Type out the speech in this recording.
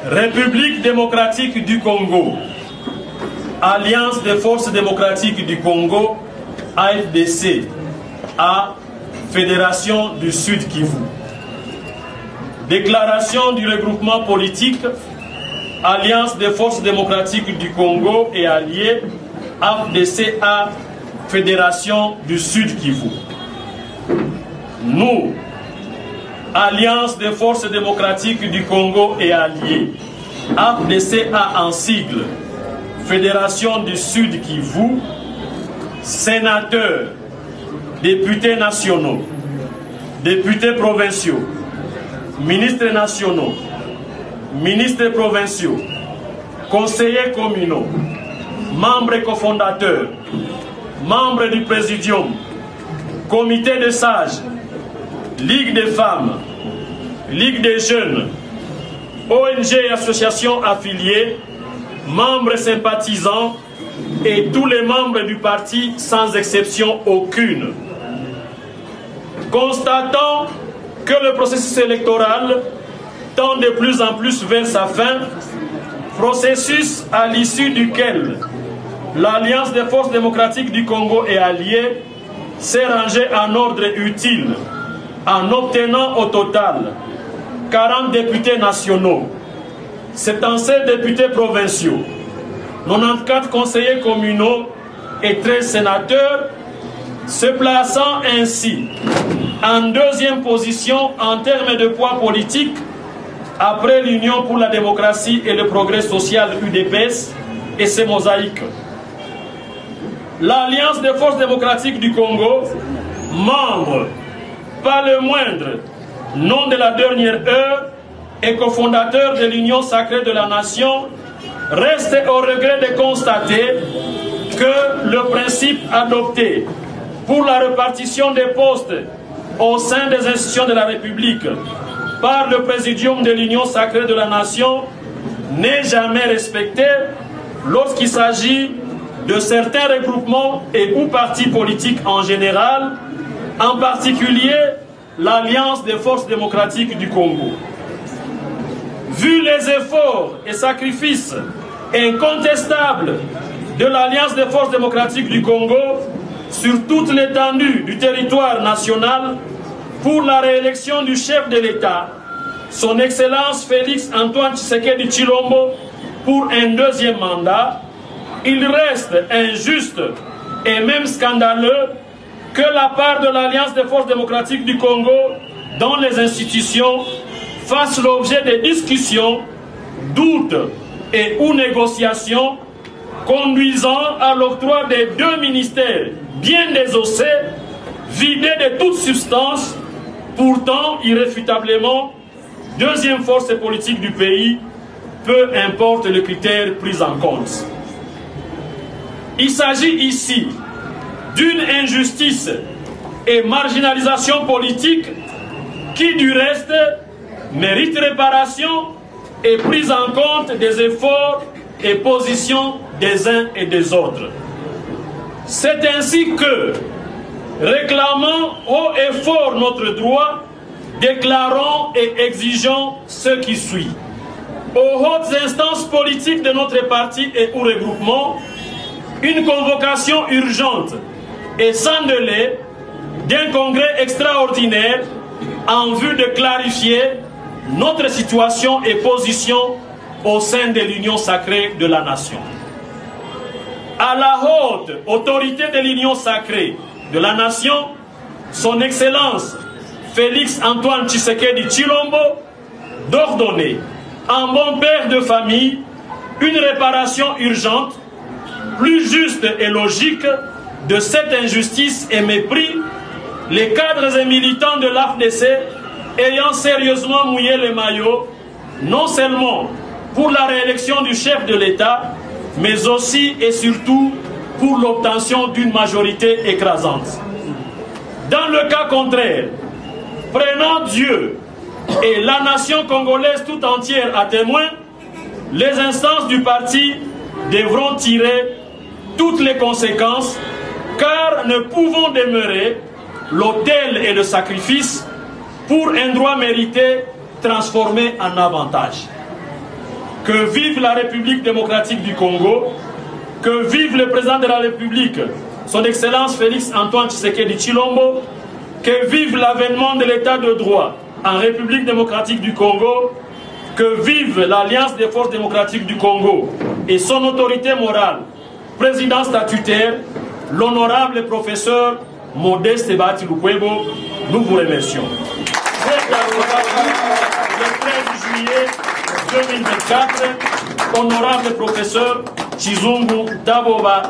République démocratique du Congo, Alliance des forces démocratiques du Congo, AFDC, à Fédération du Sud Kivu. Déclaration du regroupement politique, Alliance des forces démocratiques du Congo et alliés, AFDC à Fédération du Sud Kivu. Nous, Alliance des forces démocratiques du Congo et alliés, AFDCA en sigle, Fédération du Sud Kivu, sénateurs, députés nationaux, députés provinciaux, ministres nationaux, ministres provinciaux, conseillers communaux, membres cofondateurs, membres du Présidium, comité de sages, Ligue des femmes, Ligue des jeunes, ONG et associations affiliées, membres sympathisants et tous les membres du parti sans exception aucune. Constatant que le processus électoral tend de plus en plus vers sa fin, processus à l'issue duquel l'Alliance des forces démocratiques du Congo et alliés s'est rangée en ordre utile en obtenant au total 40 députés nationaux, 77 députés provinciaux, 94 conseillers communaux et 13 sénateurs, se plaçant ainsi en deuxième position en termes de poids politique après l'Union pour la démocratie et le progrès social UDPS et ses mosaïques. L'Alliance des forces démocratiques du Congo, membre pas le moindre, nom de la dernière heure et cofondateur de l'Union sacrée de la nation, reste au regret de constater que le principe adopté pour la répartition des postes au sein des institutions de la République par le Présidium de l'Union sacrée de la nation n'est jamais respecté lorsqu'il s'agit de certains regroupements et ou partis politiques en général, en particulier l'Alliance des forces démocratiques du Congo. Vu les efforts et sacrifices incontestables de l'Alliance des forces démocratiques du Congo sur toute l'étendue du territoire national pour la réélection du chef de l'État, son Excellence Félix Antoine Tshisekedi Tshilombo, pour un deuxième mandat, il reste injuste et même scandaleux que la part de l'Alliance des forces démocratiques du Congo dans les institutions fasse l'objet de discussions, doutes et ou négociations conduisant à l'octroi des deux ministères bien désossés, vidés de toute substance, pourtant irréfutablement deuxième force politique du pays, peu importe le critère pris en compte. Il s'agit ici d'une injustice et marginalisation politique qui, du reste, mérite réparation et prise en compte des efforts et positions des uns et des autres. C'est ainsi que, réclamant haut et fort notre droit, déclarons et exigeons ce qui suit. Aux hautes instances politiques de notre parti et ou regroupement, une convocation urgente et sans délai d'un congrès extraordinaire en vue de clarifier notre situation et position au sein de l'Union sacrée de la nation. À la haute autorité de l'Union sacrée de la nation, son Excellence Félix Antoine Tshisekedi Tshilombo, d'ordonner, en bon père de famille, une réparation urgente, plus juste et logique de cette injustice et mépris, les cadres et militants de l'AFDC ayant sérieusement mouillé les maillots, non seulement pour la réélection du chef de l'État, mais aussi et surtout pour l'obtention d'une majorité écrasante. Dans le cas contraire, prenant Dieu et la nation congolaise tout entière à témoin, les instances du parti devront tirer toutes les conséquences, car ne pouvons demeurer l'autel et le sacrifice pour un droit mérité transformé en avantage. que vive la République démocratique du Congo, que vive le président de la République, son Excellence Félix Antoine Tshisekedi Tshilombo, que vive l'avènement de l'état de droit en République démocratique du Congo, que vive l'Alliance des forces démocratiques du Congo et son autorité morale, président statutaire, l'honorable professeur Modeste Bahati Lukwebo, nous vous remercions. Le 13 juillet 2024, honorable professeur Chizungu Daboba.